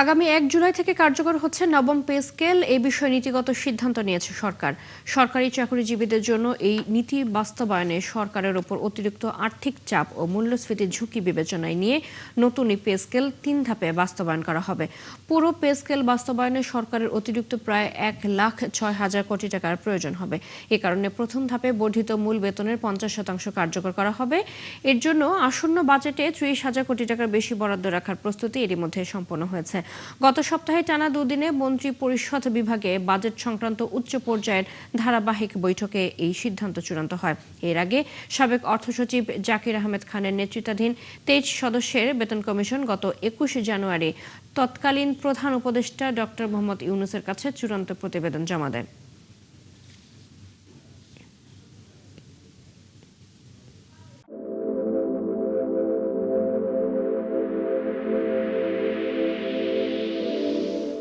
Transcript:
আগামী ১ জুলাই থেকে কার্যকর হচ্ছে নবম পে স্কেল। এই বিষয়ে নীতিগত সিদ্ধান্ত নিয়েছে সরকার। সরকারি চাকরিজীবীদের জন্য এই নীতি বাস্তবায়নে সরকারের ওপর অতিরিক্ত আর্থিক চাপ ও মূল্যস্ফীতির ঝুঁকি বিবেচনায় নিয়ে নতুন এই পে স্কেল ৩ ধাপে বাস্তবায়ন করা হবে। পুরো পে স্কেল বাস্তবায়নে সরকারের অতিরিক্ত প্রায় ১,০৬,০০০ কোটি টাকার প্রয়োজন হবে। এ কারণে প্রথম ধাপে বর্ধিত মূল বেতনের ৫০% কার্যকর করা হবে। এর জন্য আসন্ন বাজেটে ৩০,০০০ কোটি টাকার বেশি বরাদ্দ রাখার প্রস্তুতি এরই মধ্যে সম্পন্ন হয়েছে। গত সপ্তাহে টানা দুদিনে মন্ত্রী পরিষদ বিভাগে বাজেট সংক্রান্ত উচ্চ পর্যায়ের ধারাবাহিক বৈঠকে এই সিদ্ধান্ত চূড়ান্ত হয়। এর আগে সাবেক অর্থসচিব জাকির আহমেদ খানের নেতৃত্বাধীন ২৩ সদস্যের বেতন কমিশন গত ২১ জানুয়ারি তৎকালীন প্রধান উপদেষ্টা ডক্টর মোহাম্মদ ইউনূসের কাছে চূড়ান্ত প্রতিবেদন জমা দেয়।